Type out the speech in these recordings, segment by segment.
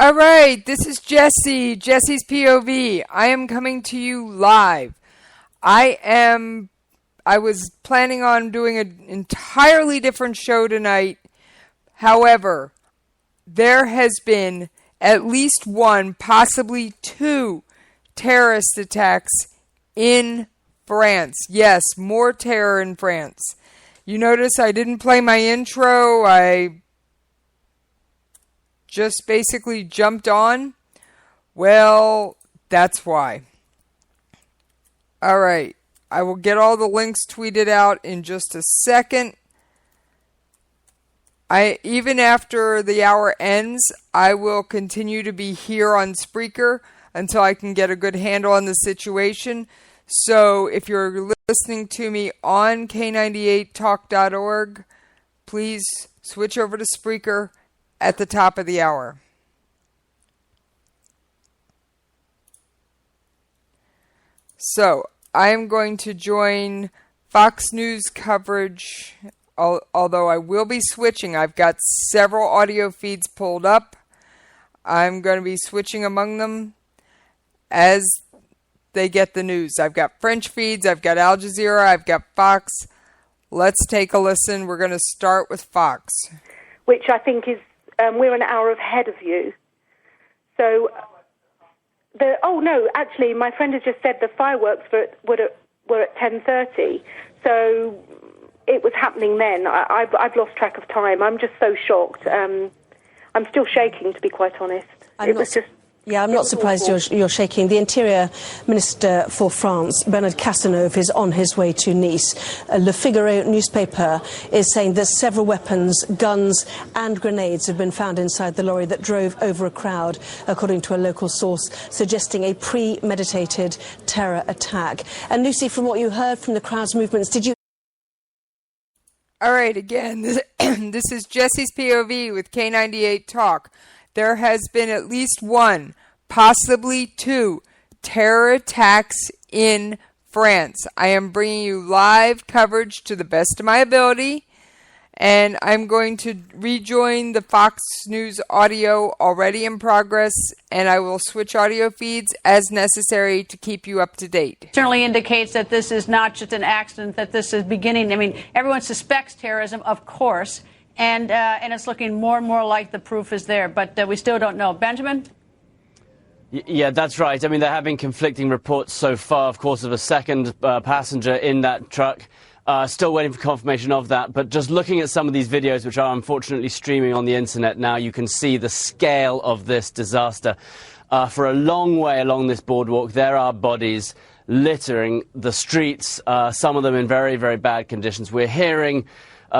All right, this is Jessie, Jessie's POV. I am coming to you live. I was planning on doing an entirely different show tonight. However, there has been at least one, possibly two terrorist attacks in France. Yes, more terror in France. You notice I didn't play my intro. I just basically jumped on. Well, that's why. All right. I will get all the links tweeted out in just a second. Even after the hour ends, I will continue to be here on Spreaker until I can get a good handle on the situation. So if you're listening to me on K98talk.org, please switch over to Spreaker at the top of the hour. So I am going to join Fox News coverage, although I will be switching. I've got several audio feeds pulled up. I'm going to be switching among them as they get the news. I've got French feeds, I've got Al Jazeera, I've got Fox. Let's take a listen. We're going to start with Fox. Which I think is, we're an hour ahead of you. So, actually, my friend has just said the fireworks were at 10:30. So it was happening then. I've lost track of time. I'm just so shocked. I'm still shaking, to be quite honest. I'm not surprised you're shaking. The Interior Minister for France, Bernard Cazeneuve, is on his way to Nice. Le Figaro newspaper is saying that several weapons, guns and grenades have been found inside the lorry that drove over a crowd, according to a local source, suggesting a premeditated terror attack. And Lucy, from what you heard from the crowd's movements, did you... All right, again, this is Jessie's POV with K98 Talk. There has been at least one, possibly two, terror attacks in France. I am bringing you live coverage to the best of my ability, and I'm going to rejoin the Fox News audio already in progress, and I will switch audio feeds as necessary to keep you up to date. Certainly indicates that this is not just an accident, that this is beginning. I mean, everyone suspects terrorism, of course. And it's looking more and more like the proof is there, but we still don't know. Benjamin? Yeah, that's right. I mean, there have been conflicting reports so far, of course, of a second passenger in that truck. Still waiting for confirmation of that. But just looking at some of these videos, which are unfortunately streaming on the internet now, you can see the scale of this disaster. For a long way along this boardwalk, there are bodies littering the streets, some of them in very, very bad conditions. We're hearing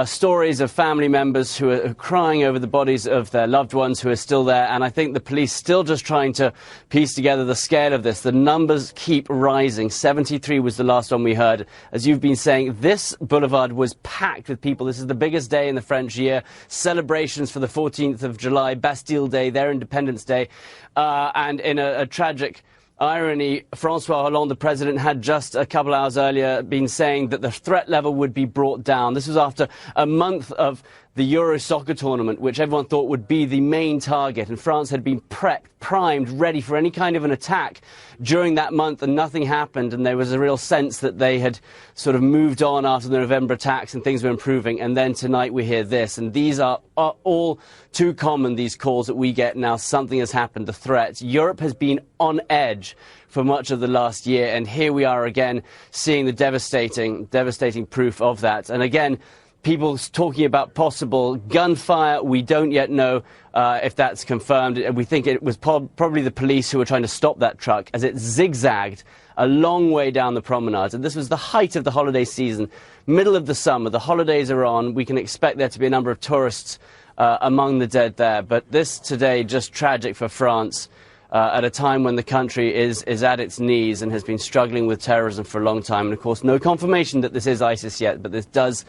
stories of family members who are crying over the bodies of their loved ones who are still there, and I think the police still just trying to piece together the scale of this. The numbers keep rising. 73 was the last one we heard. As you've been saying, this boulevard was packed with people. This is the biggest day in the French year. Celebrations for the 14th of July, Bastille Day, their Independence Day, and in a tragic irony, Francois Hollande, the president, had just a couple hours earlier been saying that the threat level would be brought down. This was after a month of the Euro soccer tournament, which everyone thought would be the main target. And France had been primed, ready for any kind of an attack during that month, and nothing happened. And there was a real sense that they had sort of moved on after the November attacks and things were improving. And then tonight we hear this. And these are all too common, these calls that we get now. Something has happened, the threats. Europe has been on edge for much of the last year. And here we are again seeing the devastating proof of that. And again, people talking about possible gunfire. We don't yet know if that's confirmed. We think it was probably the police who were trying to stop that truck as it zigzagged a long way down the promenade. And this was the height of the holiday season, middle of the summer. The holidays are on. We can expect there to be a number of tourists among the dead there. But this today, just tragic for France. At a time when the country is at its knees and has been struggling with terrorism for a long time. And, of course, no confirmation that this is ISIS yet, but this does,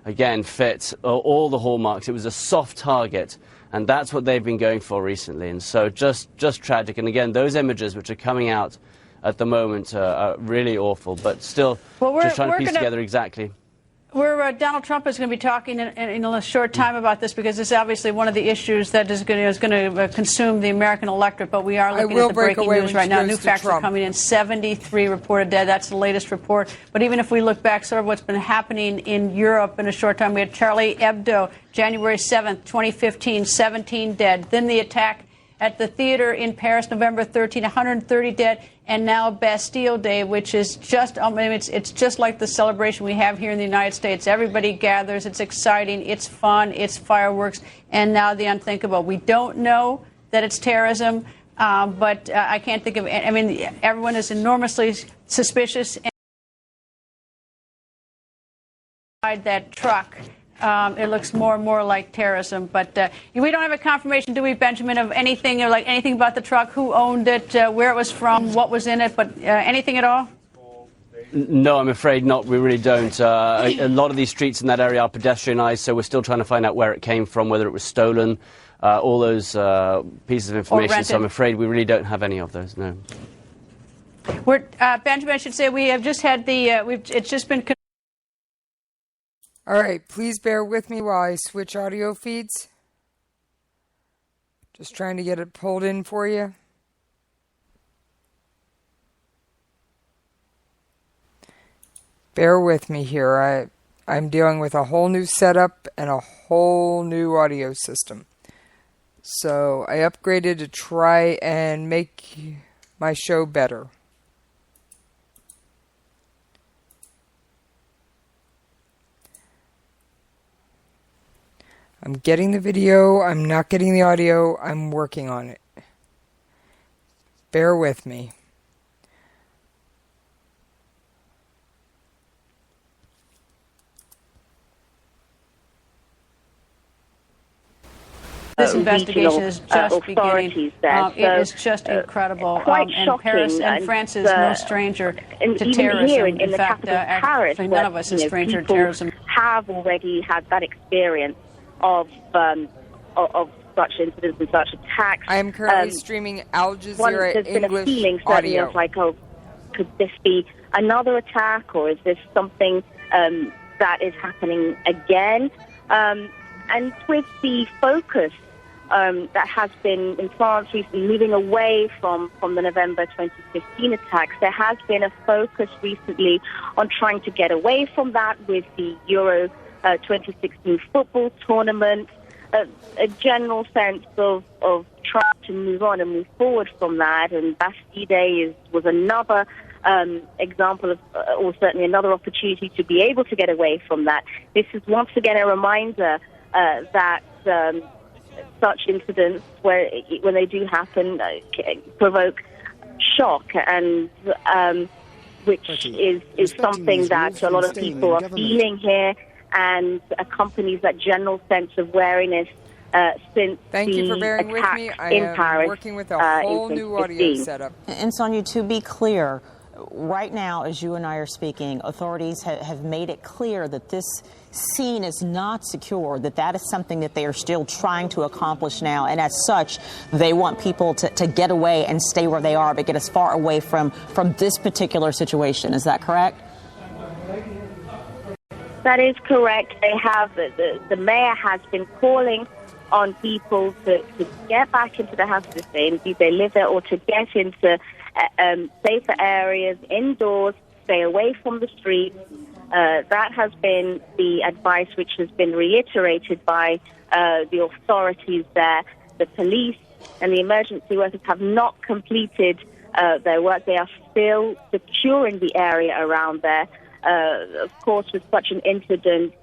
again, fit all the hallmarks. It was a soft target, and that's what they've been going for recently. And so just tragic. And, again, those images which are coming out at the moment are really awful, but still just trying to piece together exactly. Donald Trump is going to be talking in a short time about this, because it's obviously one of the issues that is going to consume the American electorate. But we are looking at the breaking news right now. New facts are coming in. 73 reported dead. That's the latest report. But even if we look back sort of what's been happening in Europe in a short time, we had Charlie Hebdo, January 7th, 2015, 17 dead. Then the attack at the theater in Paris, November 13, 130 dead. And now Bastille Day, which is just, it's just like the celebration we have here in the United States. Everybody gathers. It's exciting. It's fun. It's fireworks. And now the unthinkable. We don't know that it's terrorism, but I can't think of it. I mean, everyone is enormously suspicious. And that truck. It looks more and more like terrorism, but we don't have a confirmation, do we, Benjamin, of anything or like anything about the truck, who owned it, where it was from, what was in it, but anything at all? No, I'm afraid not. We really don't. A lot of these streets in that area are pedestrianised, so we're still trying to find out where it came from, whether it was stolen, all those pieces of information. So I'm afraid we really don't have any of those. No. Benjamin, I should say we have just had it's just been. All right, please bear with me while I switch audio feeds. Just trying to get it pulled in for you. Bear with me here. I'm dealing with a whole new setup and a whole new audio system. So I upgraded to try and make my show better. I'm getting the video, I'm not getting the audio, I'm working on it. Bear with me. This investigation is just beginning. It is just incredible. And Paris and France is no stranger to terrorism. In fact, Paris, none of us is stranger to terrorism. Have already had that experience of such incidents and such attacks. I am currently streaming Al Jazeera there's been English a feeling audio. of like, oh, could this be another attack, or is this something that is happening again? And with the focus that has been in France recently, moving away from the November 2015 attacks, there has been a focus recently on trying to get away from that with the Euro 2016 football tournament, a general sense of trying to move on and move forward from that. And Bastille Day was another example of, or certainly another opportunity to be able to get away from that. This is once again a reminder that such incidents, when they do happen, provoke shock, and which is something that a lot of people are feeling here, and accompanies that general sense of wariness since Thank you for bearing with me. I am Paris, working with a whole new audio setup. And Sonia, to be clear, right now, as you and I are speaking, authorities have made it clear that this scene is not secure, that is something that they are still trying to accomplish now. And as such, they want people to get away and stay where they are, but get as far away from this particular situation. Is that correct? That is correct. They have the mayor has been calling on people to get back into the house to stay, if they live there, or to get into safer areas, indoors, stay away from the streets. That has been the advice which has been reiterated by the authorities there. The police and the emergency workers have not completed their work. They are still securing the area around there. Of course, with such an incident,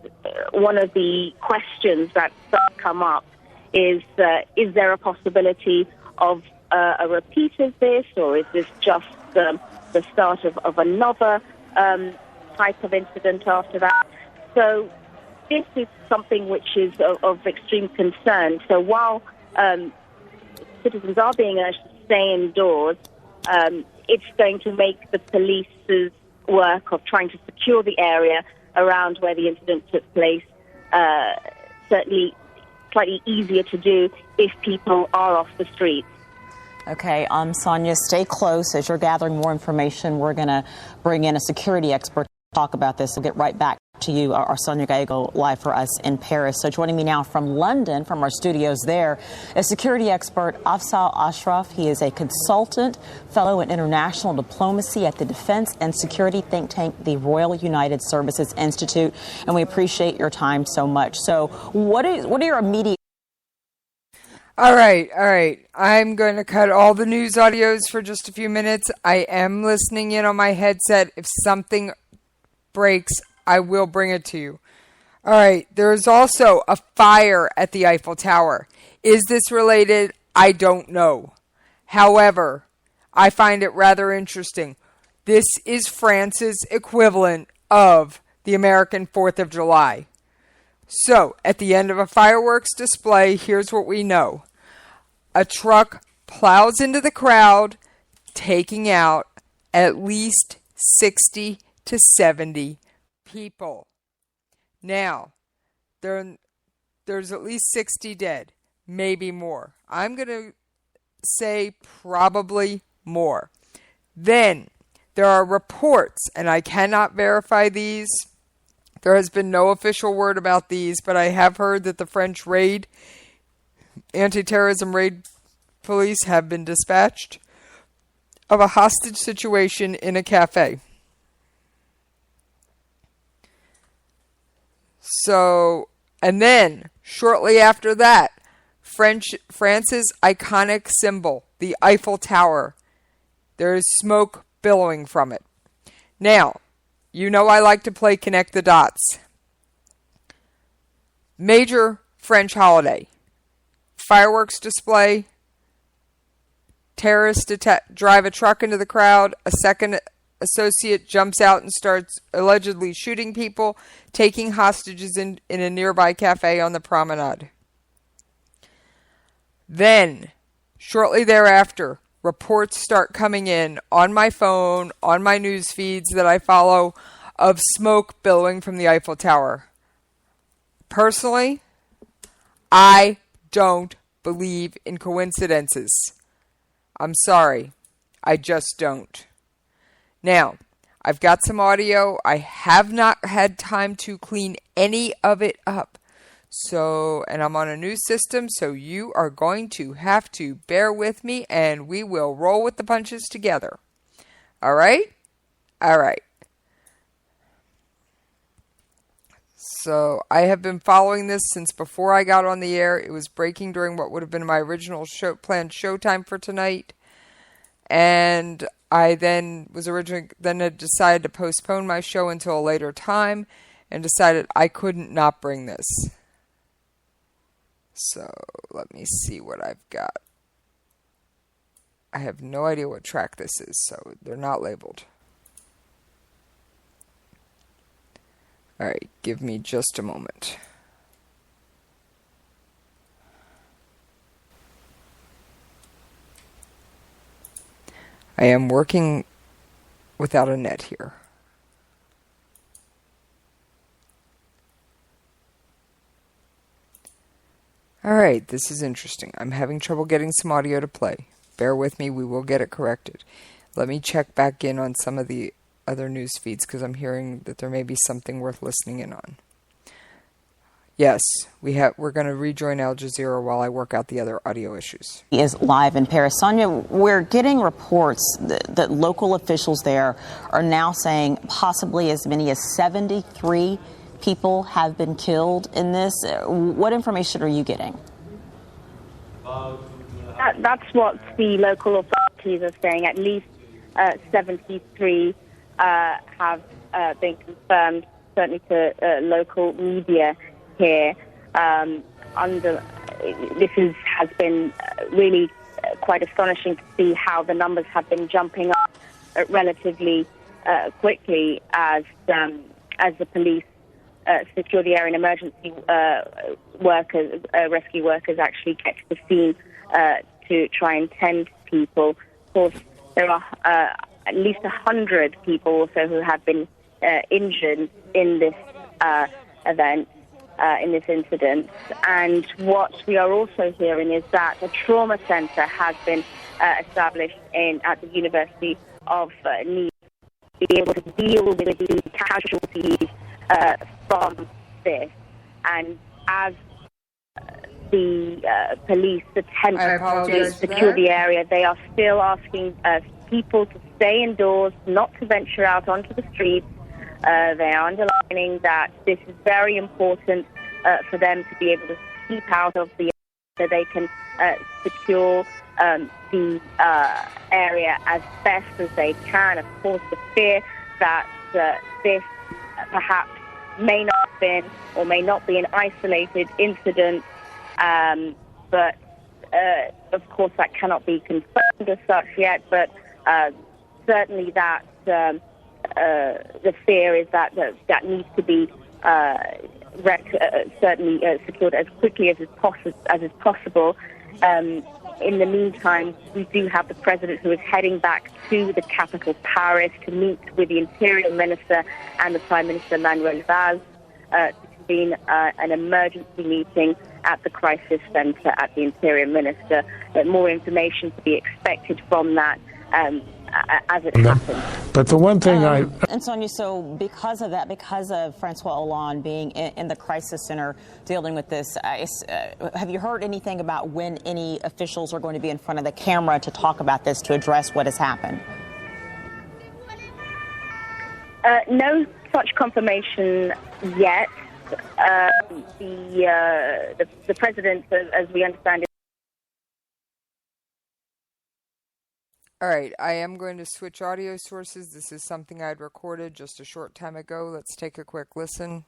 one of the questions that come up is there a possibility of a repeat of this, or is this just the start of another type of incident after that? So this is something which is of extreme concern. So while citizens are being urged to stay indoors, it's going to make the police's work of trying to secure the area around where the incident took place certainly slightly easier to do if people are off the streets. Okay, Sonia, stay close. As you're gathering more information, we're going to bring in a security expert to talk about this. We'll get right back To you, our Sonia Gallego, live for us in Paris. So joining me now from London, from our studios there, is security expert Afzal Ashraf. He is a consultant fellow in international diplomacy at the defense and security think tank, the Royal United Services Institute. And we appreciate your time so much. So what are your immediate... All right. I'm going to cut all the news audios for just a few minutes. I am listening in on my headset. If something breaks, I will bring it to you. All right. There is also a fire at the Eiffel Tower. Is this related? I don't know. However, I find it rather interesting. This is France's equivalent of the American 4th of July. So, at the end of a fireworks display, here's what we know. A truck plows into the crowd, taking out at least 60 to 70 people. Now, there's at least 60 dead, maybe more. I'm going to say probably more. Then, there are reports, and I cannot verify these. There has been no official word about these, but I have heard that the French anti-terrorism raid police have been dispatched of a hostage situation in a cafe. So, and then, shortly after that, France's iconic symbol, the Eiffel Tower. There is smoke billowing from it. Now, you know I like to play connect the dots. Major French holiday. Fireworks display. Terrorists drive a truck into the crowd. A second associate jumps out and starts allegedly shooting people, taking hostages in a nearby cafe on the promenade. Then, shortly thereafter, reports start coming in on my phone, on my news feeds that I follow, of smoke billowing from the Eiffel Tower. Personally, I don't believe in coincidences. I'm sorry. I just don't. Now, I've got some audio. I have not had time to clean any of it up. So, and I'm on a new system, so you are going to have to bear with me, and we will roll with the punches together. All right? All right. So, I have been following this since before I got on the air. It was breaking during what would have been my original planned showtime for tonight. And I then had decided to postpone my show until a later time and decided I couldn't not bring this. So, let me see what I've got. I have no idea what track this is, so they're not labeled. Alright, give me just a moment. I am working without a net here. Alright, this is interesting. I'm having trouble getting some audio to play. Bear with me, we will get it corrected. Let me check back in on some of the other news feeds because I'm hearing that there may be something worth listening in on. Yes, we're going to rejoin Al Jazeera while I work out the other audio issues. He is live in Paris. Sonia, we're getting reports that local officials there are now saying possibly as many as 73 people have been killed in this. What information are you getting? That's what the local authorities are saying. At least 73 have been confirmed, certainly to local media here. This has been really quite astonishing to see how the numbers have been jumping up relatively quickly as the police secure the area and emergency workers, rescue workers actually get to the scene to try and tend to people. Of course, there are at least 100 people also who have been injured in this event, in this incident. And what we are also hearing is that a trauma center has been established at the University of Nice to be able to deal with the casualties from this. And as the police attempt to secure the area, they are still asking people to stay indoors, not to venture out onto the streets. They are underlining that this is very important for them to be able to keep out of the area so they can secure the area as best as they can. Of course, the fear that this perhaps may not have been or may not be an isolated incident, but of course that cannot be confirmed as such yet, but certainly that the fear is that that needs to be certainly secured as quickly as is possible. In the meantime, we do have the president who is heading back to the capital, Paris, to meet with the Interior Minister and the Prime Minister Manuel Valls to convene an emergency meeting at the crisis centre at the Interior Minister. More information to be expected from that as it happens. But the one thing And Sonia, so because of that, because of Francois Hollande being in the crisis center dealing with this, have you heard anything about when any officials are going to be in front of the camera to talk about this, to address what has happened? No such confirmation yet. The president, as we understand it. All right, I am going to switch audio sources. This is something I'd recorded just a short time ago. Let's take a quick listen.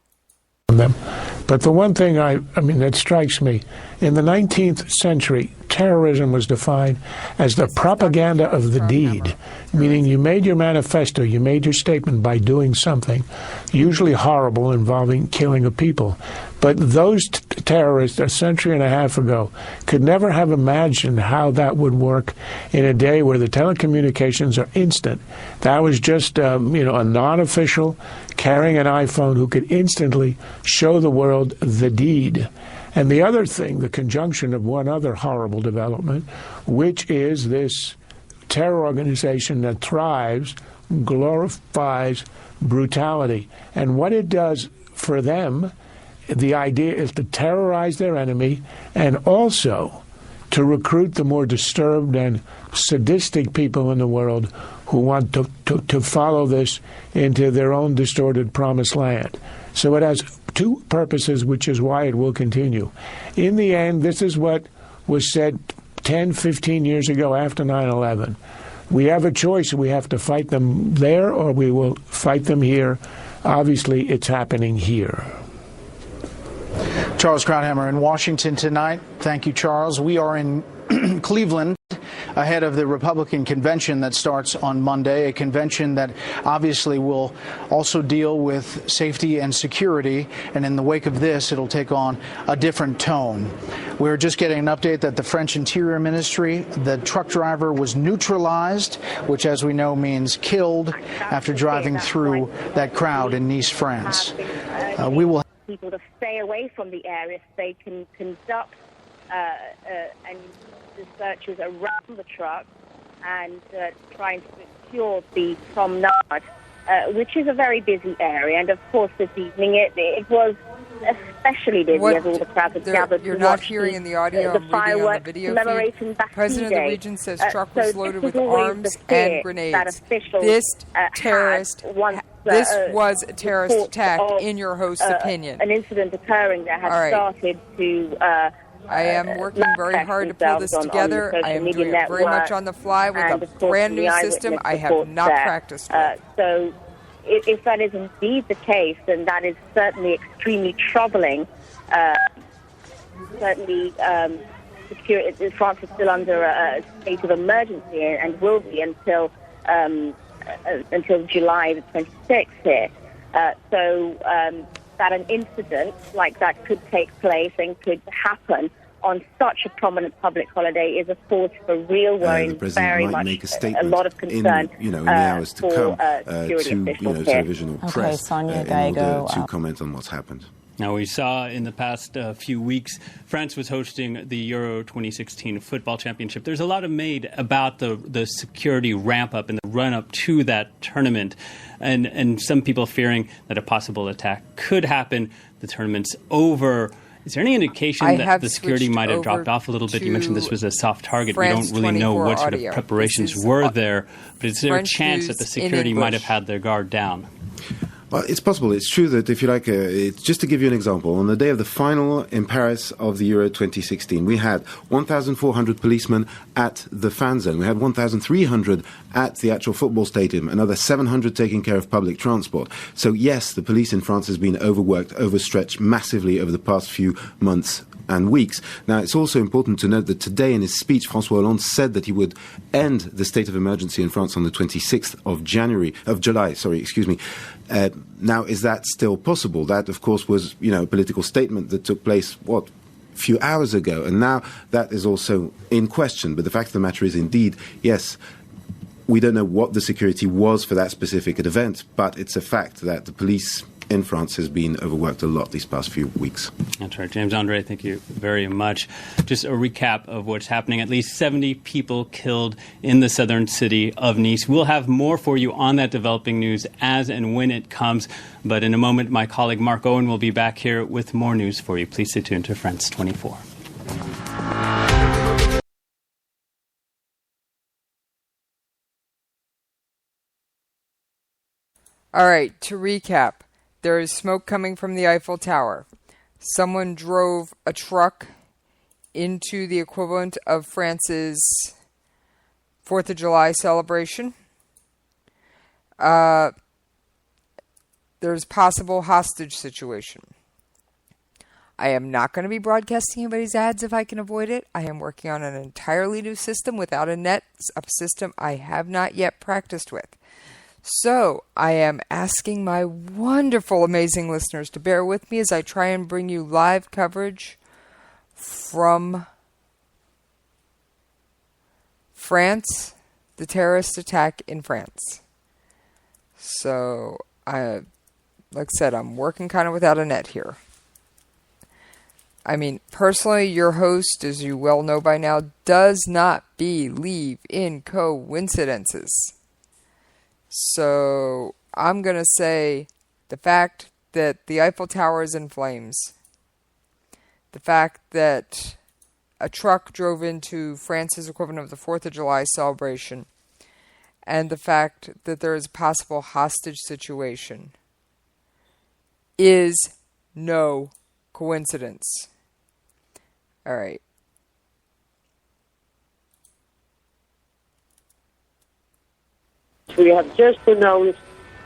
But the one thing that strikes me, in the 19th century, terrorism was defined as the propaganda of the deed, meaning you made your manifesto, you made your statement by doing something, usually horrible, involving killing of people. But those terrorists a century and a half ago could never have imagined how that would work in a day where the telecommunications are instant. That was just a non-official carrying an iPhone who could instantly show the world the deed. And the other thing, the conjunction of one other horrible development, which is this terror organization that thrives, glorifies brutality. And what it does for them, the idea is to terrorize their enemy and also to recruit the more disturbed and sadistic people in the world who want to follow this into their own distorted promised land. So it has two purposes, which is why it will continue. In the end, this is what was said 10, 15 years ago after 9/11. We have a choice. We have to fight them there or we will fight them here. Obviously, it's happening here. Charles Krauthammer in Washington tonight. Thank you, Charles. We are in Cleveland ahead of the Republican convention that starts on Monday, a convention that obviously will also deal with safety and security. And in the wake of this, it'll take on a different tone. We're just getting an update that the French Interior Ministry, the truck driver was neutralized, which, as we know, means killed after driving through that crowd in Nice, France. We will people to stay away from the area so they can conduct and the searches around the truck and trying to secure the promenade, which is a very busy area. And of course, this evening it was especially busy as all the crowds had gathered You're to not watch hearing in the audio, the I'm reading on the fireworks video commemorating feed. President of the region says truck was loaded with arms and grenades. This was a terrorist attack, in your host's opinion. An incident occurring that had started to... I am working very hard to pull this together. I am doing it very much on the fly with a brand new system I have not practiced with. So if that is indeed the case, then that is certainly extremely troubling. Certainly, France is still under a state of emergency and will be until July the 26th here. So that an incident like that could take place and could happen on such a prominent public holiday is a cause for real worry and very much a lot of concern in the hours to come security officials television or press Sonia in order to comment on what's happened. Now, we saw in the past few weeks, France was hosting the Euro 2016 Football Championship. There's a lot of made about the security ramp-up and the run-up to that tournament, and some people fearing that a possible attack could happen. The tournament's over. Is there any indication that the security might have dropped off a little bit? You mentioned this was a soft target. We don't really know what sort of preparations were there, but is there a chance that the security might have had their guard down? Well, it's possible. It's true that, if you like, just to give you an example, on the day of the final in Paris of the Euro 2016, we had 1,400 policemen at the fan zone. We had 1,300 at the actual football stadium, another 700 taking care of public transport. So, yes, the police in France has been overworked, overstretched massively over the past few months and weeks. Now, it's also important to note that today in his speech, François Hollande said that he would end the state of emergency in France on the 26th of July. Now, is that still possible? That, of course, was, a political statement that took place, a few hours ago. And now that is also in question. But the fact of the matter is, indeed, yes, we don't know what the security was for that specific event, but it's a fact that the police in France has been overworked a lot these past few weeks. That's right. James Andre, thank you very much. Just a recap of what's happening. At least 70 people killed in the southern city of Nice. We'll have more for you on that developing news as and when it comes. But in a moment, my colleague Mark Owen will be back here with more news for you. Please stay tuned to France 24. All right, to recap. There is smoke coming from the Eiffel Tower. Someone drove a truck into the equivalent of France's 4th of July celebration. There's possible hostage situation. I am not going to be broadcasting anybody's ads if I can avoid it. I am working on an entirely new system without a net, a system I have not yet practiced with. So, I am asking my wonderful, amazing listeners to bear with me as I try and bring you live coverage from France, the terrorist attack in France. So, like I said, I'm working kind of without a net here. I mean, personally, your host, as you well know by now, does not believe in coincidences. So, I'm going to say the fact that the Eiffel Tower is in flames, the fact that a truck drove into France's equivalent of the 4th of July celebration, and the fact that there is a possible hostage situation is no coincidence. All right. We have just announced,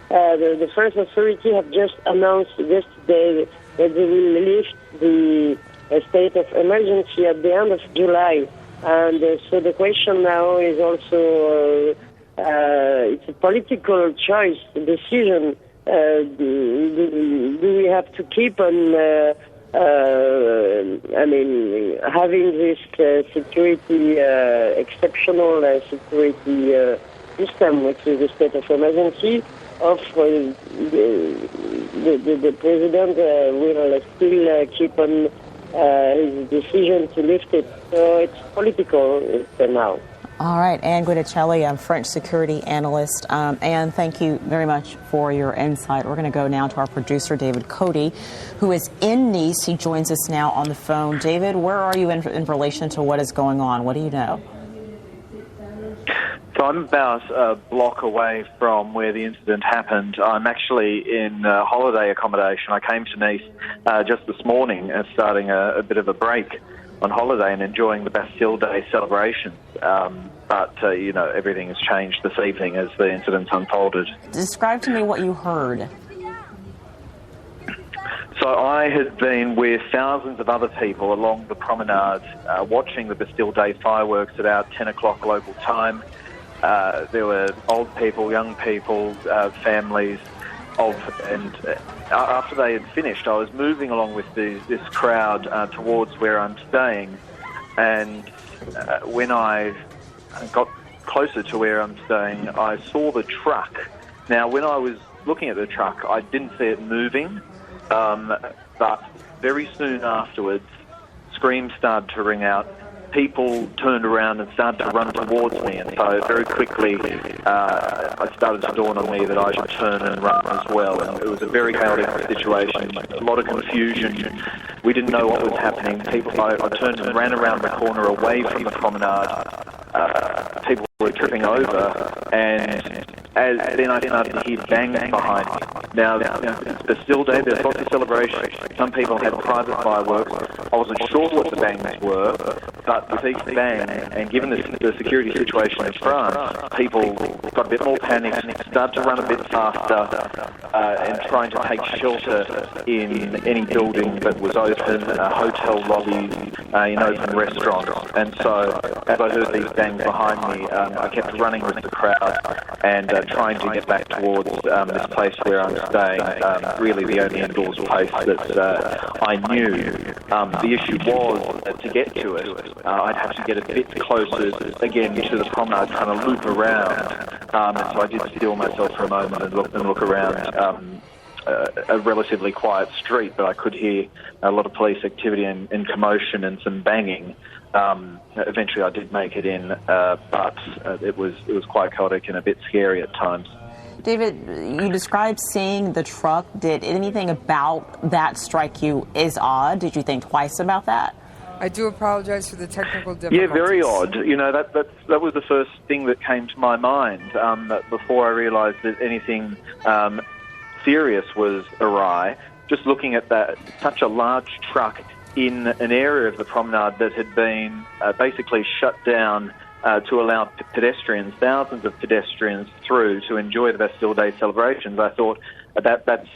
the French authority have just announced yesterday that they will lift the state of emergency at the end of July. And so the question now is also, it's a political choice, decision. Do we have to keep on, having this security, exceptional security system, which is the state of emergency, of the president will still keep on his decision to lift it. So it's political now. All right, Anne Guidicelli, I'm French security analyst. Anne, thank you very much for your insight. We're going to go now to our producer, David Cody, who is in Nice. He joins us now on the phone. David, where are you in relation to what is going on? What do you know? So I'm about a block away from where the incident happened. I'm actually in holiday accommodation. I came to Nice just this morning, starting a bit of a break on holiday and enjoying the Bastille Day celebrations. But everything has changed this evening as the incident unfolded. Describe to me what you heard. So I had been with thousands of other people along the promenade watching the Bastille Day fireworks at about 10 o'clock local time. There were old people, young people, families and after they had finished, I was moving along with this crowd towards where I'm staying, and when I got closer to where I'm staying, I saw the truck. Now, when I was looking at the truck, I didn't see it moving. but very soon afterwards, screams started to ring out. People turned around and started to run towards me, and so very quickly it started to dawn on me that I should turn and run as well. And it was a very chaotic situation, a lot of confusion. We didn't know what was happening. I turned and ran around the corner away from the promenade. People were tripping over, and then I started to hear bangs behind me. Now, it's still day, there's lots of celebration. Some people had private fireworks. I wasn't sure what the bangs were, but with each bang, and given the security situation in France, people got a bit more panicked, started to run a bit faster, and trying to take shelter in any building that was open, hotel lobbies, in open restaurants. And so, as I heard these bangs behind me, I kept running with the crowd and trying to get back towards this place where I'm staying, really the only indoors place that I knew. The issue was to get to it, I'd have to get a bit closer again to the promenade, kind of loop around. And so I did still myself for a moment and look around a relatively quiet street, but I could hear a lot of police activity and commotion and some banging. Eventually I did make it in, but it was quite chaotic and a bit scary at times. David, you described seeing the truck. Did anything about that strike you as odd? Did you think twice about that? I do apologize for the technical difficulties. Yeah, very odd. You know, that was the first thing that came to my mind before I realised that anything serious was awry. Just looking at that, such a large truck in an area of the promenade that had been basically shut down to allow pedestrians, thousands of pedestrians through to enjoy the Bastille Day celebrations. I thought that's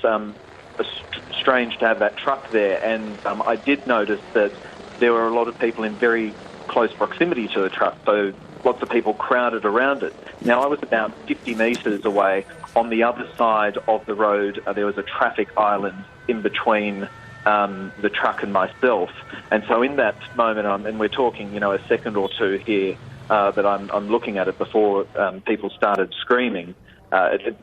strange to have that truck there, and I did notice that there were a lot of people in very close proximity to the truck, so lots of people crowded around it. Now, I was about 50 metres away. On the other side of the road, there was a traffic island in between the truck and myself. And so in that moment, and we're talking, a second or two here, that I'm looking at it before people started screaming. It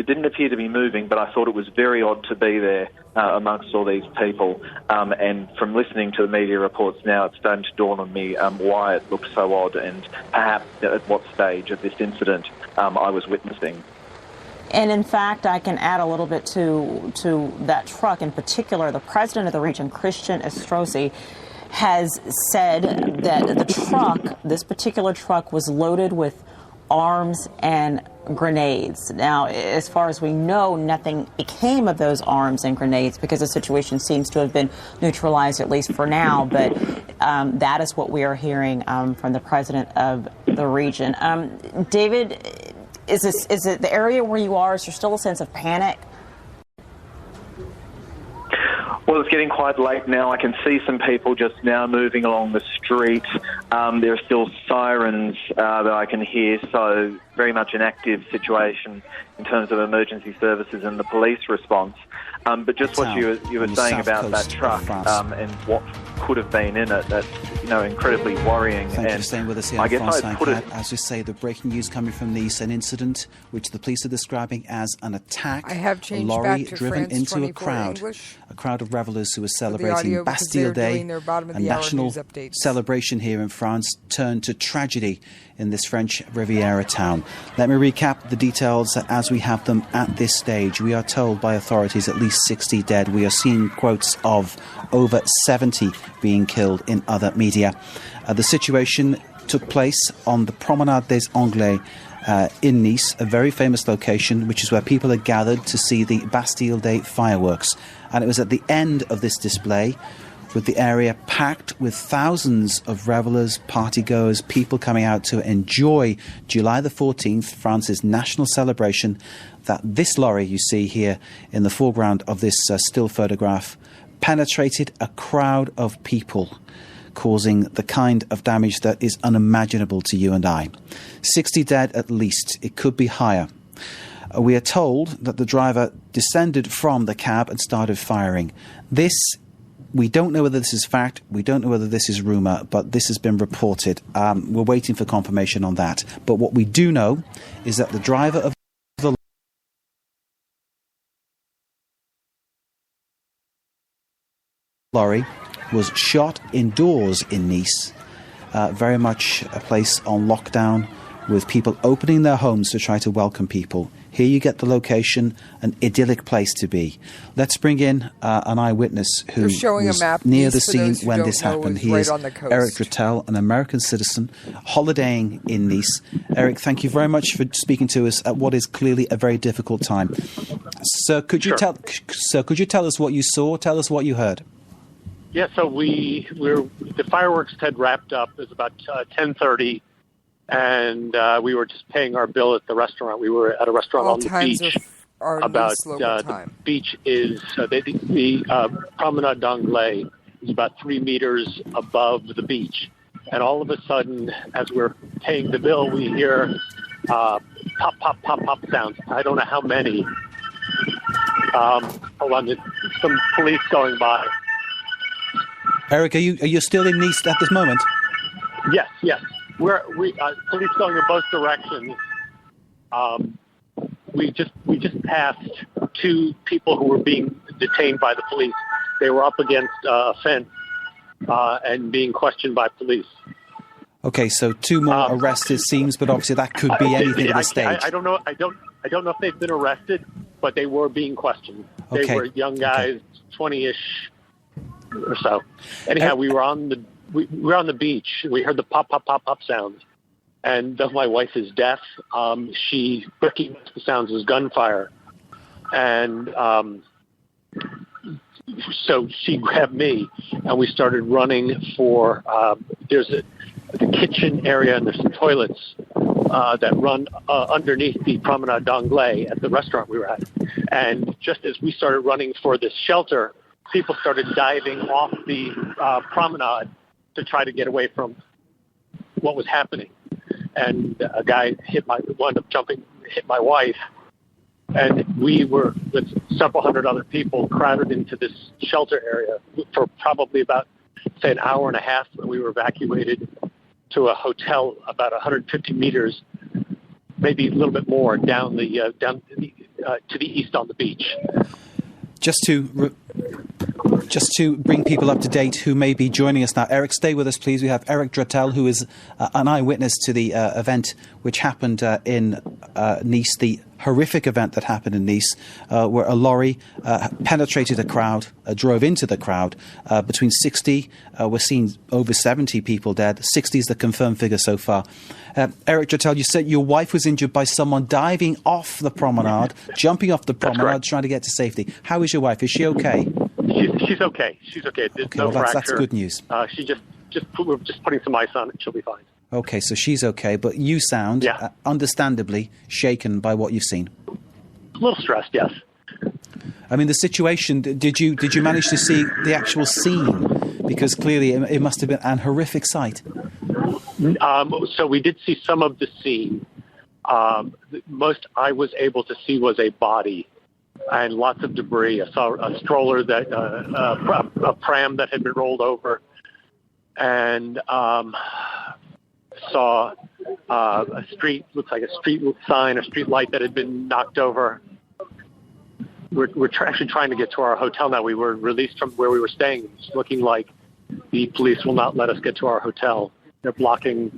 didn't appear to be moving, but I thought it was very odd to be there amongst all these people. And from listening to the media reports now, it's starting to dawn on me why it looked so odd and perhaps at what stage of this incident I was witnessing. And in fact, I can add a little bit to that truck. In particular, the president of the region, Christian Estrosi, has said that the truck, this particular truck, was loaded with arms and grenades. Now, as far as we know, nothing became of those arms and grenades because the situation seems to have been neutralized, at least for now. But that is what we are hearing from the president of the region. David, is it the area where you are? Is there still a sense of panic? Well, it's getting quite late now. I can see some people just now moving along the street. There are still sirens that I can hear, so very much an active situation in terms of emergency services and the police response. But just what you were saying about that truck and what could have been in it, that's incredibly worrying. Thank you for staying with us here on Frontside Cat. As we say, the breaking news coming from Nice, an incident which the police are describing as an attack. I have changed a lorry back to driven France into a 24 crowd. English. A crowd of revelers who were celebrating audio, Bastille Day, a national celebration here in France, turned to tragedy in this French Riviera town. Let me recap the details as we have them at this stage. We are told by authorities at least 60 dead. We are seeing quotes of over 70 being killed in other media. The situation took place on the Promenade des Anglais in Nice, a very famous location, which is where people are gathered to see the Bastille Day fireworks. And it was at the end of this display, with the area packed with thousands of revelers, partygoers, people coming out to enjoy July the 14th, France's national celebration, that this lorry you see here in the foreground of this still photograph penetrated a crowd of people, causing the kind of damage that is unimaginable to you and I. 60 dead at least. It could be higher. We are told that the driver descended from the cab and started firing. We don't know whether this is fact, we don't know whether this is rumour, but this has been reported. We're waiting for confirmation on that. But what we do know is that the driver of lorry was shot indoors in Nice, very much a place on lockdown, with people opening their homes to try to welcome people. Here you get the location, an idyllic place to be. Let's bring in an eyewitness who was near the scene when this happened. He is Eric Drattel, an American citizen, holidaying in Nice. Eric, thank you very much for speaking to us at what is clearly a very difficult time. Sir, could you tell us what you saw? Tell us what you heard. Yeah, so the fireworks had wrapped up. It was about 10:30. And we were just paying our bill at the restaurant. We were at a restaurant on the beach. The beach is the Promenade d'Anglais is about 3 meters above the beach. And all of a sudden, as we're paying the bill, we hear pop, pop, pop, pop sounds. I don't know how many. Hold on, there's some police going by. Eric, are you still in Nice at this moment? Yes. Police going in both directions. We just passed 2 people who were being detained by the police. They were up against a fence and being questioned by police. Okay, so 2 more arrests it seems, but obviously that could be anything at this stage. I don't know. I don't know if they've been arrested, but they were being questioned. Okay. They were young guys, 20-ish or so. Anyhow, we were on the beach. We heard the pop, pop, pop, pop sounds. And though my wife is deaf, she recognized the sounds as gunfire. And so she grabbed me, and we started running for there's the kitchen area, and there's some toilets that run underneath the Promenade d'Anglais at the restaurant we were at. And just as we started running for this shelter, people started diving off the promenade to try to get away from what was happening. And a guy wound up hit my wife. And we were, with several hundred other people, crowded into this shelter area for probably about, say, an hour and a half. And we were evacuated to a hotel about 150 meters, maybe a little bit more, down to the east on the beach. Just to bring people up to date who may be joining us now, Eric, stay with us, please. We have Eric Drattel, who is an eyewitness to the event which happened in Nice, the horrific event that happened in Nice, where a lorry penetrated a crowd, drove into the crowd. Between 60, we're seeing over 70 people dead. 60 is the confirmed figure so far. Eric Drattel, you said your wife was injured by someone diving off the promenade, jumping off the promenade, trying to get to safety. How is your wife? Is she okay? She's okay. She's okay. There's okay, no well, fracture. That's good news. We're just putting some ice on it. She'll be fine. Okay, so she's okay, but you sound understandably shaken by what you've seen. A little stressed, yes. I mean, the situation. Did you manage to see the actual scene? Because clearly, it must have been an horrific sight. So we did see some of the scene. Most I was able to see was a body and lots of debris. I saw a stroller a pram that had been rolled over, and saw a street, looks like a street sign, a street light that had been knocked over. We're actually trying to get to our hotel now. We were released from where we were staying. It's looking like the police will not let us get to our hotel. They're blocking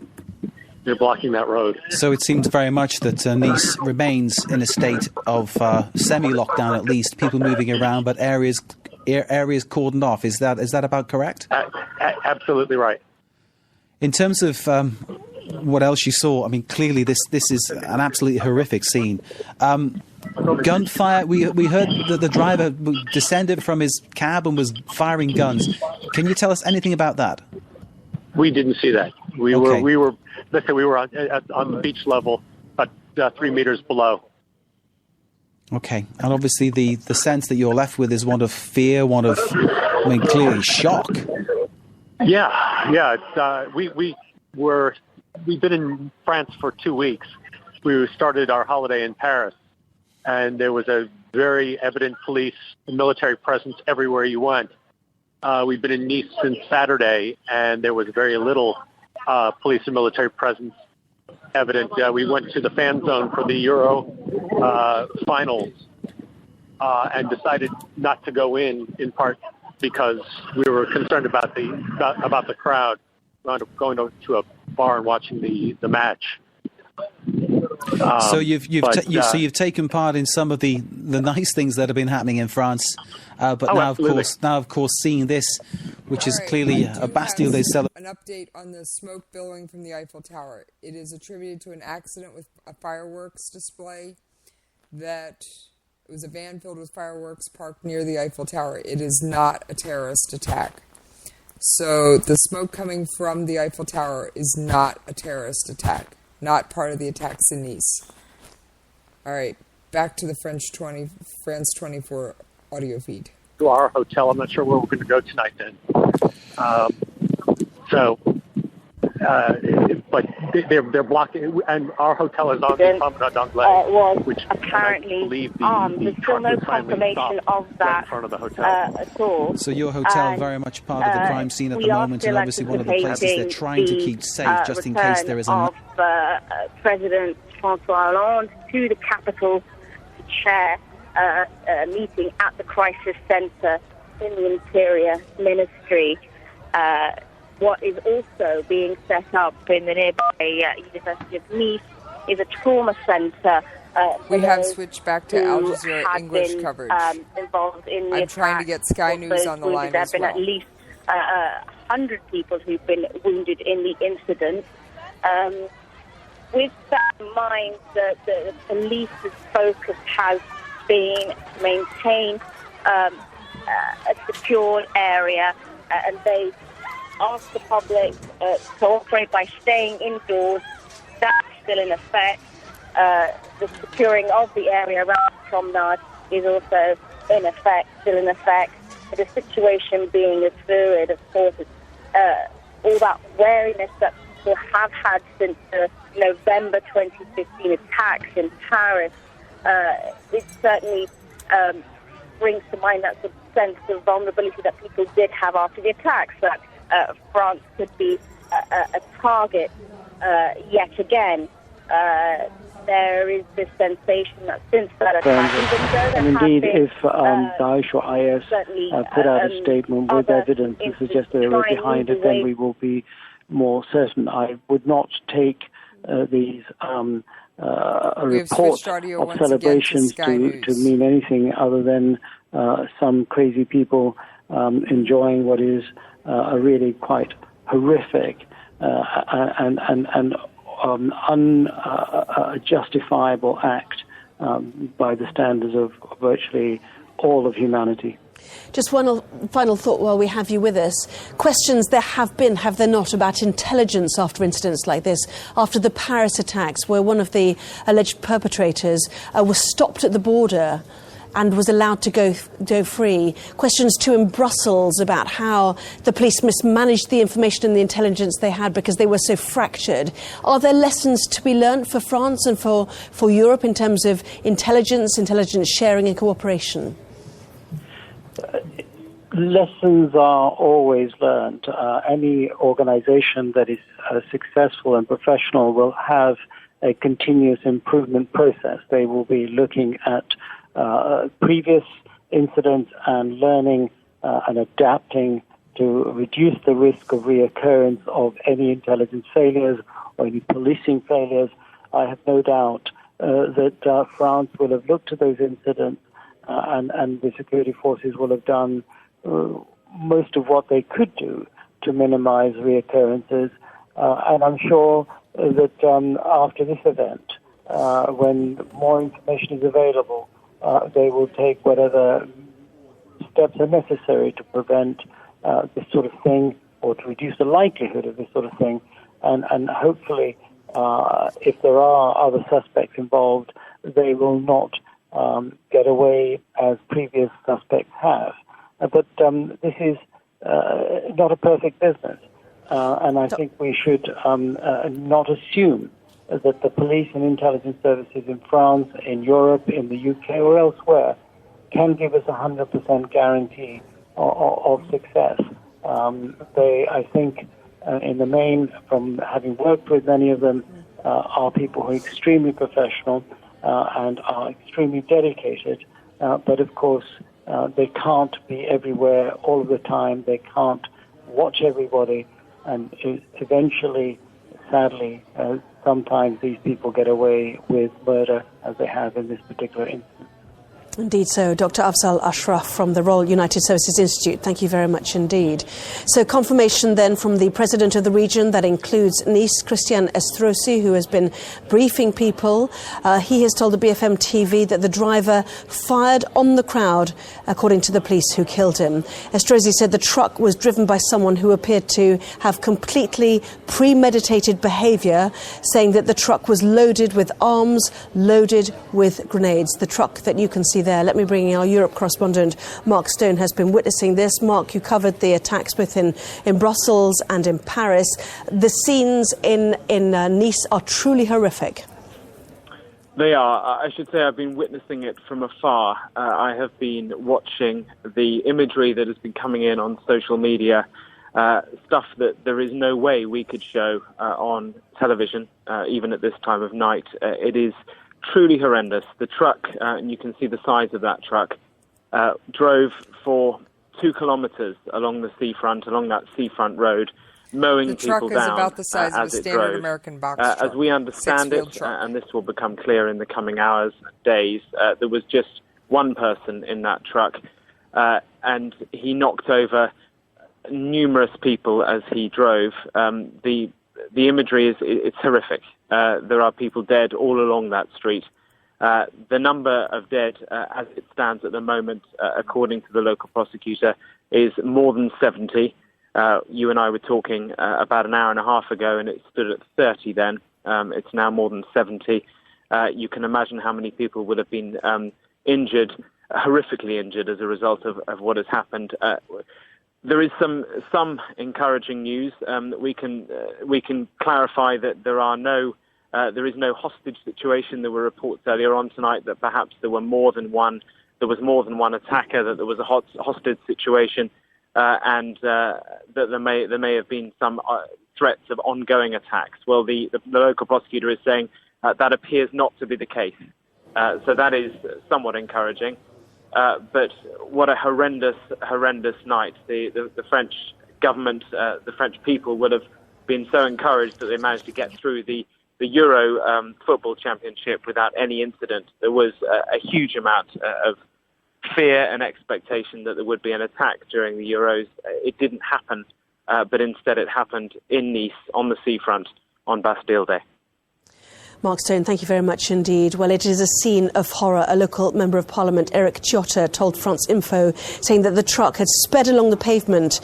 that road. So it seems very much that Nice remains in a state of semi-lockdown, at least, people moving around, but areas cordoned off. Is that about correct? Absolutely right. In terms of what else you saw, I mean, clearly this is an absolutely horrific scene. Gunfire, we heard that the driver descended from his cab and was firing guns. Can you tell us anything about that? We didn't see that. We were on the beach level, about 3 meters below. Okay, and obviously the sense that you're left with is one of fear, clearly shock. Yeah. We've been in France for 2 weeks. We started our holiday in Paris, and there was a very evident police and military presence everywhere you went. We've been in Nice since Saturday, and there was very little police and military presence evident. We went to the fan zone for the Euro finals and decided not to go in part because we were concerned about the crowd going to a bar and watching the match. So you've taken part in some of the nice things that have been happening in France, but now of course seeing this, which is clearly a Bastille Day celebration. An update on the smoke billowing from the Eiffel Tower. It is attributed to an accident with a fireworks display. It was a van filled with fireworks parked near the Eiffel Tower. It is not a terrorist attack. So the smoke coming from the Eiffel Tower is not a terrorist attack. Not part of the attacks in Nice. All right, back to the France 24 audio feed. To our hotel. I'm not sure where we're going to go tonight then. But they're blocking, and our hotel is on the Promenade d'Anglais, which apparently there's still no confirmation of that in front of the hotel. At all. So your hotel very much part of the crime scene at the moment, and obviously one of the places they're trying to keep safe, just in case there is President François Hollande to the capital to chair a meeting at the crisis centre in the Interior Ministry. What is also being set up in the nearby University of Nice is a trauma centre. We have switched back to Al Jazeera English coverage. Involved in the I'm trying to get Sky News on the line as well. There have been at least 100 people who've been wounded in the incident. With that in mind, the police's focus has been to maintain a secure area, and they ask the public to cooperate by staying indoors. That's still in effect. The securing of the area around the promenade is also still in effect. But the situation being as fluid, of course, it's all that wariness that people have had since the November 2015 attacks in Paris. It certainly brings to mind that sort of sense of vulnerability that people did have after the attacks, that France could be a target yet again. There is this sensation that since that attack, and indeed, if Daesh or IS put out a statement with evidence to suggest that they were behind it, then we will be more certain. I would not take these reports of celebrations to mean anything other than some crazy people enjoying what is a really quite horrific and unjustifiable act by the standards of virtually all of humanity. Just one final thought while we have you with us. Questions there have been, have there not, about intelligence after incidents like this, after the Paris attacks, where one of the alleged perpetrators was stopped at the border and was allowed to go free. Questions too in Brussels about how the police mismanaged the information and the intelligence they had because they were so fractured. Are there lessons to be learned for France and for Europe in terms of intelligence sharing and cooperation? Lessons are always learned. Any organization that is successful and professional will have a continuous improvement process. They will be looking at previous incidents and learning and adapting to reduce the risk of reoccurrence of any intelligence failures or any policing failures. I have no doubt that France will have looked at those incidents and the security forces will have done most of what they could do to minimize reoccurrences. And I'm sure that after this event, when more information is available, they will take whatever steps are necessary to prevent this sort of thing or to reduce the likelihood of this sort of thing. And hopefully, if there are other suspects involved, they will not get away as previous suspects have. But this is not a perfect business. And I think we should not assume that the police and intelligence services in France, in Europe, in the UK, or elsewhere can give us 100% guarantee of success. They, I think, in the main, from having worked with many of them, are people who are extremely professional and are extremely dedicated. But of course, They can't be everywhere all of the time. They can't watch everybody. And eventually, sadly, sometimes these people get away with murder, as they have in this particular instance. Indeed so. Dr. Afzal Ashraf from the Royal United Services Institute. Thank you very much indeed. So confirmation then from the president of the region, that includes Nice, Christian Estrosi, who has been briefing people. He has told the BFM TV that the driver fired on the crowd, according to the police who killed him. Estrosi said the truck was driven by someone who appeared to have completely premeditated behaviour, saying that the truck was loaded with arms, loaded with grenades. The truck that you can see there. Let me bring in our Europe correspondent. Mark Stone has been witnessing this. Mark, you covered the attacks both in Brussels and in Paris. The scenes in Nice are truly horrific. They are. I should say I've been witnessing it from afar. I have been watching the imagery that has been coming in on social media, stuff that there is no way we could show on television, even at this time of night. It is truly horrendous. The truck, and you can see the size of that truck, drove for 2 kilometres along the seafront, along that seafront road, mowing people down. The truck is about the size of a standard American box truck. As we understand it, and this will become clear in the coming hours and days, there was just one person in that truck, and he knocked over numerous people as he drove. The imagery it's horrific. There are people dead all along that street. The number of dead, as it stands at the moment, according to the local prosecutor, is more than 70. You and I were talking about an hour and a half ago, and it stood at 30 then. It's now more than 70. You can imagine how many people would have been injured, horrifically injured, as a result of what has happened. There is some encouraging news. We can clarify that there is no hostage situation. There were reports earlier on tonight that perhaps there was more than one attacker, that there was a hostage situation, and that there may have been some threats of ongoing attacks. Well, the local prosecutor is saying that appears not to be the case. So that is somewhat encouraging. But what a horrendous night. The French government, the French people would have been so encouraged that they managed to get through the Euro football championship without any incident. There was a huge amount of fear and expectation that there would be an attack during the Euros. It didn't happen, but instead it happened in Nice on the seafront on Bastille Day. Mark Stone, thank you very much indeed. Well, it is a scene of horror. A local member of parliament, Eric Ciotta, told France Info, saying that the truck had sped along the pavement,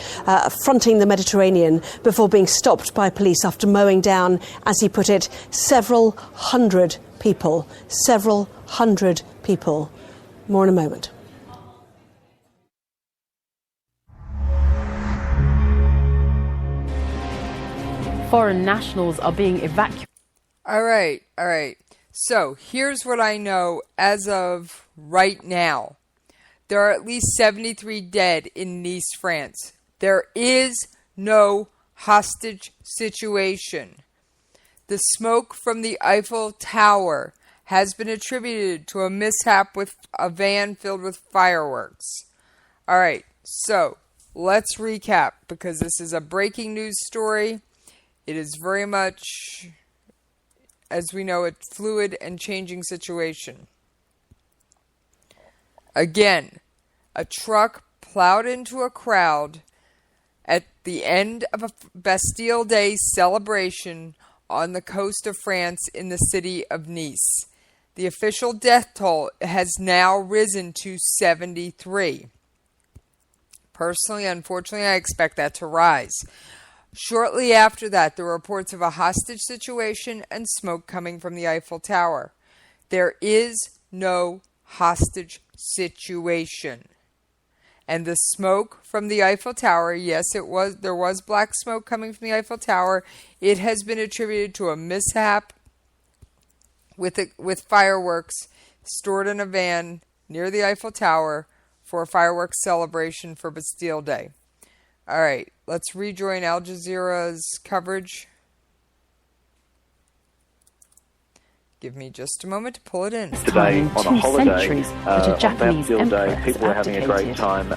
fronting the Mediterranean, before being stopped by police after mowing down, as he put it, several hundred people. Several hundred people. More in a moment. Foreign nationals are being evacuated. All right. So here's what I know as of right now. There are at least 73 dead in Nice, France. There is no hostage situation. The smoke from the Eiffel Tower has been attributed to a mishap with a van filled with fireworks. All right, so let's recap, because this is a breaking news story. It is very much, as we know, a fluid and changing situation. Again, a truck plowed into a crowd at the end of a Bastille Day celebration on the coast of France in the city of Nice. The official death toll has now risen to 73. Personally, unfortunately, I expect that to rise. Shortly after that, there were reports of a hostage situation and smoke coming from the Eiffel Tower. There is no hostage situation. And the smoke from the Eiffel Tower, yes, there was black smoke coming from the Eiffel Tower. It has been attributed to a mishap with fireworks stored in a van near the Eiffel Tower for a fireworks celebration for Bastille Day. All right, let's rejoin Al Jazeera's coverage. Give me just a moment to pull it in. Today, on a holiday, that a Japanese on that emperor Day, people were having a great abdicated. time.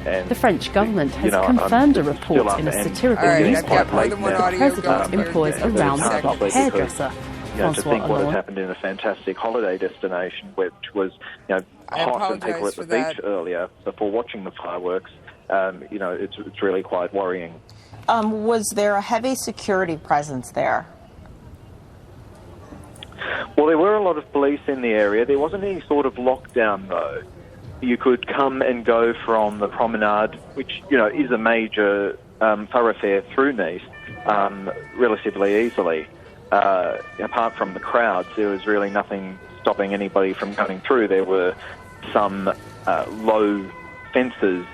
And The French government has I'm confirmed a still report up in a and satirical All right, I've newspaper got more than one that the audio president going employs here. a round-the-clock Because, hairdresser. to Francois think what had Hollande. happened in a fantastic holiday destination, which was, I hot and people were apologize at the for that. beach earlier before watching the fireworks. It's really quite worrying. Was there a heavy security presence there? Well, there were a lot of police in the area. There wasn't any sort of lockdown, though. You could come and go from the promenade, which, is a major thoroughfare through Nice, relatively easily. Apart from the crowds, there was really nothing stopping anybody from coming through. There were some low fences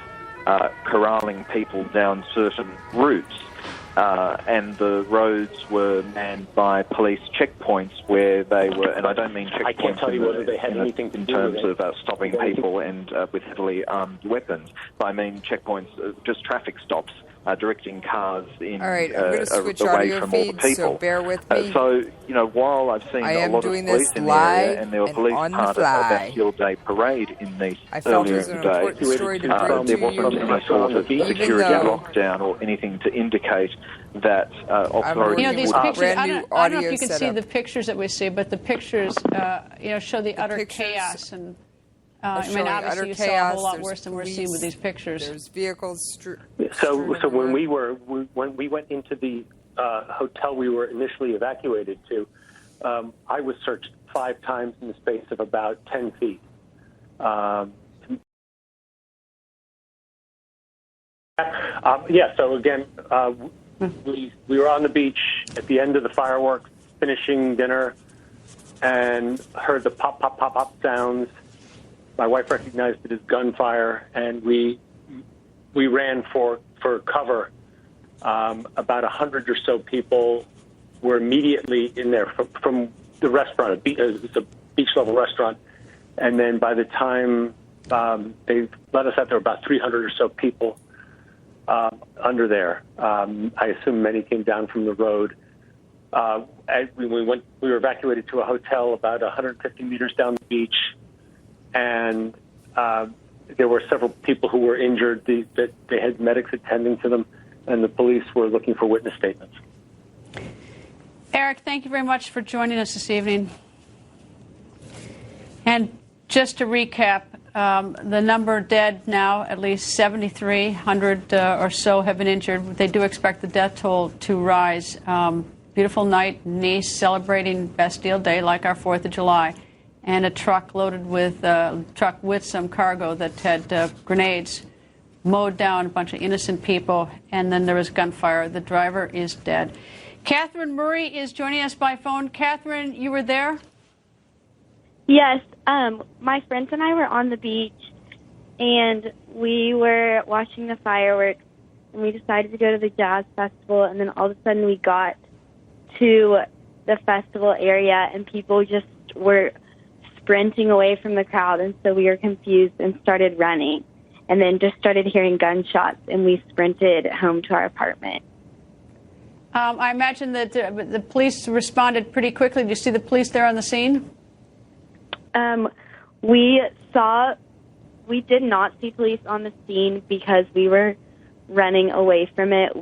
corralling people down certain routes. And the roads were manned by police checkpoints where they were, and I don't mean checkpoints I can't tell you whether they had anything to in do terms with of stopping people and with heavily armed weapons, but I mean checkpoints, just traffic stops, directing cars in All right, I'm going to switch away audio from all the feeds, people. so bear with me. So, while I've seen I a am lot of doing police this in the area, live and there were and police on the part of fly. that Bastille Day parade in Nice I felt it earlier was in an the day, important story to bring there to wasn't you. any sort of Even security though- lockdown or anything to indicate that authorities These would... pictures, brand I new don't know audio if you can see setup. the pictures that we see, but the pictures, show the utter pictures chaos. And showing obviously utter you saw a chaos. whole lot There's worse than we're police, seeing with these pictures. There's vehicles So when we went into the hotel we were initially evacuated to, I was searched 5 times in the space of about 10 feet. So again, we were on the beach at the end of the fireworks, finishing dinner, and heard the pop, pop, pop, pop sounds. My wife recognized it as gunfire, and we ran for cover. About 100 or so people were immediately in there from the restaurant. It's a beach-level restaurant. And then by the time they let us out, there were about 300 or so people under there. I assume many came down from the road. We were evacuated to a hotel about 150 meters down the beach, and there were several people who were injured. That they had medics attending to them, and the police were looking for witness statements. Eric, thank you very much for joining us this evening. And just to recap, the number dead now, at least 7,300 or so have been injured. They do expect the death toll to rise. Beautiful night in Nice, celebrating Bastille Day like our 4th of July. And a truck loaded with some cargo that had grenades mowed down a bunch of innocent people, and then there was gunfire. The driver is dead. Catherine Murray is joining us by phone. Catherine, you were there? Yes. My friends and I were on the beach, and we were watching the fireworks, and we decided to go to the jazz festival, and then all of a sudden we got to the festival area, and people just were sprinting away from the crowd, and so we were confused and started running, and then just started hearing gunshots, and we sprinted home to our apartment. I imagine that the police responded pretty quickly. Did you see the police there on the scene? We did not see police on the scene because we were running away from it.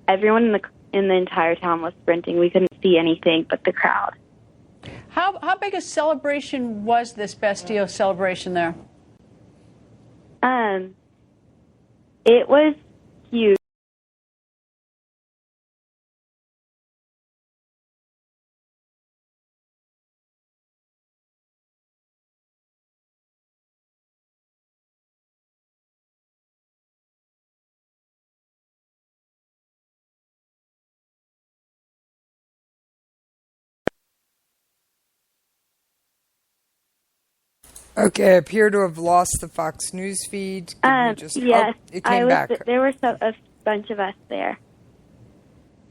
Everyone in the entire town was sprinting. We couldn't see anything but the crowd. How big a celebration was this Bastille celebration there? It was huge. Okay, I appear to have lost the Fox News feed. Yes, it came back. There were a bunch of us there.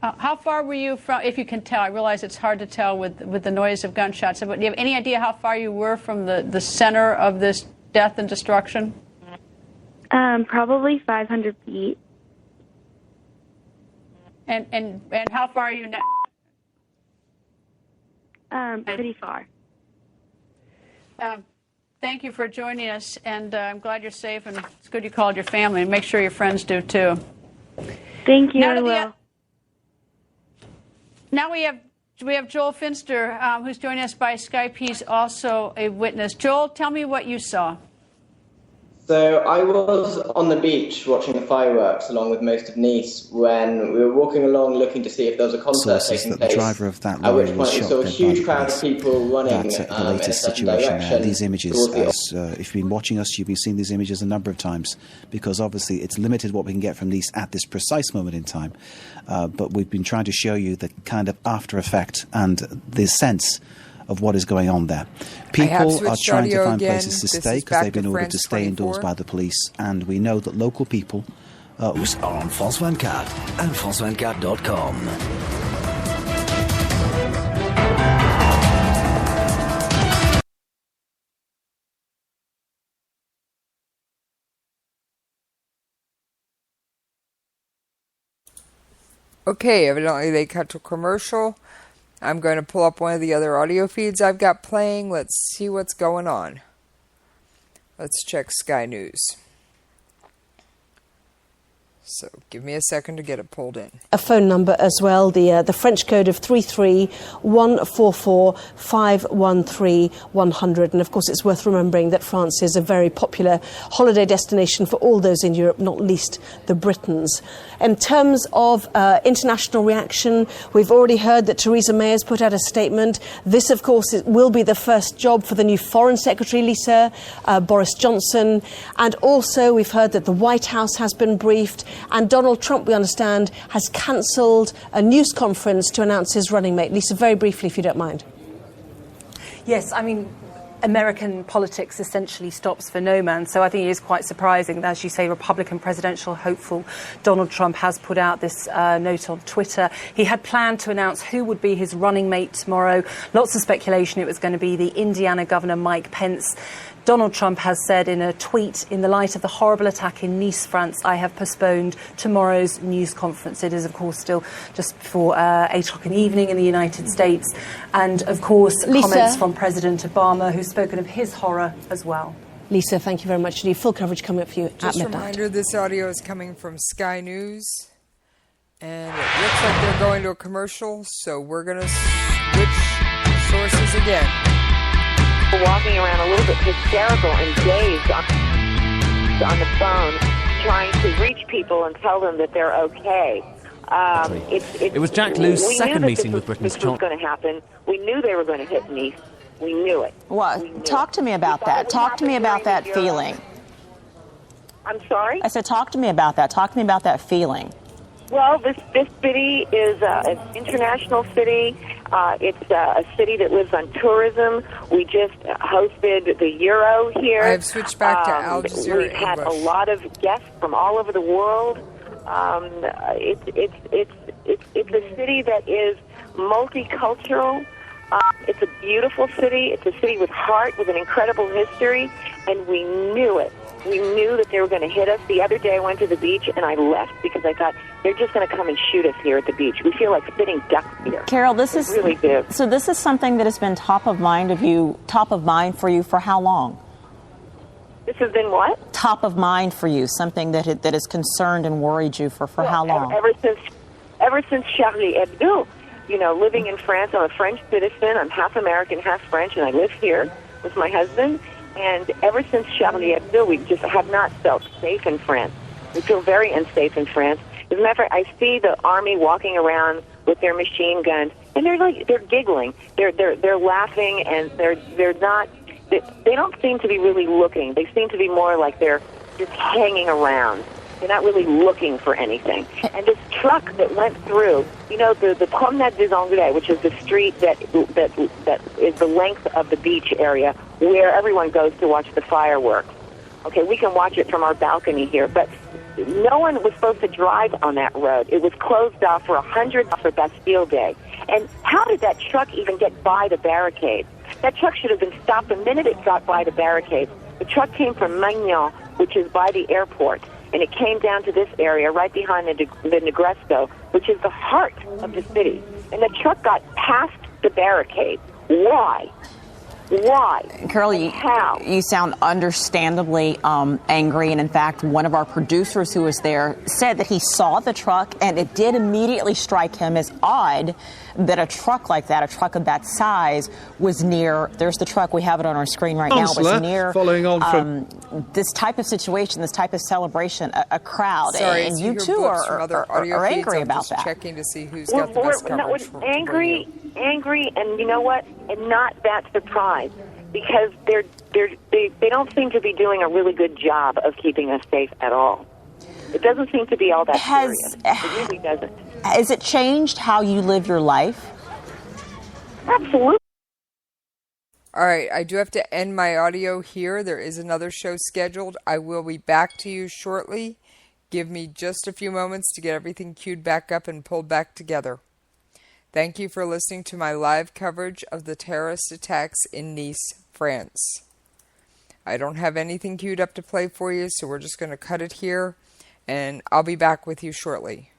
How far were you from, if you can tell? I realize it's hard to tell with the noise of gunshots, but do you have any idea how far you were from the center of this death and destruction? Probably 500 feet. And how far are you now? pretty far. Thank you for joining us, and I'm glad you're safe, and it's good you called your family, and make sure your friends do, too. Thank you, Now I will. Now we have Joel Finster, who's joining us by Skype. He's also a witness. Joel, tell me what you saw. So I was on the beach watching the fireworks along with most of Nice when we were walking along looking to see if there was a concert taking place. The driver of that At which lorry point was we shot saw a dead huge by crowd the of people running That's the latest in a certain situation there. direction. These images, if you've been watching us, you've been seeing these images a number of times because obviously it's limited what we can get from Nice at this precise moment in time. But we've been trying to show you the kind of after effect and the sense of what is going on there. People are trying to find places to stay because they've been ordered to stay indoors by the police, and we know that local people are on France 24 and France24.com. Okay, evidently they cut to commercial. I'm going to pull up one of the other audio feeds I've got playing. Let's see what's going on. Let's check Sky News. So give me a second to get it pulled in. A phone number as well, the French code of 33144513100. And of course it's worth remembering that France is a very popular holiday destination for all those in Europe, not least the Britons. In terms of international reaction, we've already heard that Theresa May has put out a statement. This, of course, will be the first job for the new Foreign Secretary, Lisa, Boris Johnson. And also we've heard that the White House has been briefed. And Donald Trump, we understand, has cancelled a news conference to announce his running mate. Lisa, very briefly, if you don't mind. Yes, I mean, American politics essentially stops for no man. So I think it is quite surprising that, as you say, Republican presidential hopeful Donald Trump has put out this note on Twitter. He had planned to announce who would be his running mate tomorrow. Lots of speculation it was going to be the Indiana Governor Mike Pence. Donald Trump has said in a tweet, in the light of the horrible attack in Nice, France, I have postponed tomorrow's news conference. It is, of course, still just before 8 o'clock in the evening in the United States. And, of course, Lisa, comments from President Obama, who's spoken of his horror as well. Lisa, thank you very much. Full coverage coming up for you Just at midnight. Just a reminder, this audio is coming from Sky News. And it looks like they're going to a commercial, so we're going to switch sources again. Walking around a little bit hysterical and dazed on the phone, trying to reach people and tell them that they're okay. It was Jack Lew's second meeting with Britain's This was going to happen. We knew they were going to hit Nice. We knew it. What? Talk to me about that. Talk to me about that feeling. I'm sorry? I said talk to me about that. Talk to me about that feeling. Well, this city is an international city. It's a city that lives on tourism. We just hosted the Euro here. I've switched back to Al Jazeera We've had English. a lot of guests from all over the world. It's a city that is multicultural. It's a beautiful city. It's a city with heart, with an incredible history, and we knew it. We knew that they were going to hit us. The other day I went to the beach and I left because I thought they're just going to come and shoot us here at the beach. We feel like sitting ducks here. Carol, this is really big. So this is something that has been top of mind for you for how long? This has been what? Top of mind for you, something that has concerned and worried you for how long? Ever since Charlie Hebdo. You know, living in France, I'm a French citizen. I'm half American, half French, and I live here with my husband. And ever since Charlie Hebdo, we just have not felt safe in France. We feel very unsafe in France. As a matter of fact, I see the army walking around with their machine guns, and they're giggling, they're laughing, and they don't seem to be really looking. They seem to be more like they're just hanging around. They're not really looking for anything. And this truck that went through, you know, the Promenade des Anglais, which is the street that is the length of the beach area where everyone goes to watch the fireworks. Okay, we can watch it from our balcony here, but no one was supposed to drive on that road. It was closed off for 100 for Bastille Day. And how did that truck even get by the barricades? That truck should have been stopped the minute it got by the barricades. The truck came from Magnan, which is by the airport. And it came down to this area right behind the Negresco, which is the heart of the city. And the truck got past the barricade, Why? Why? Carol, how? You sound understandably angry. And in fact, one of our producers who was there said that he saw the truck and it did immediately strike him as odd that a truck like that, a truck of that size, was near. There's the truck. We have it on our screen right now. Was near following on from this type of situation, this type of celebration, a crowd. Sorry, and you too are angry about that. Checking to see who's got the best coverage. Angry, and you know what? And not that surprised, because they don't seem to be doing a really good job of keeping us safe at all. It doesn't seem to be all that serious. It really doesn't. Has it changed how you live your life? Absolutely. All right, I do have to end my audio here. There is another show scheduled. I will be back to you shortly. Give me just a few moments to get everything queued back up and pulled back together. Thank you for listening to my live coverage of the terrorist attacks in Nice, France. I don't have anything queued up to play for you, so we're just going to cut it here, and I'll be back with you shortly.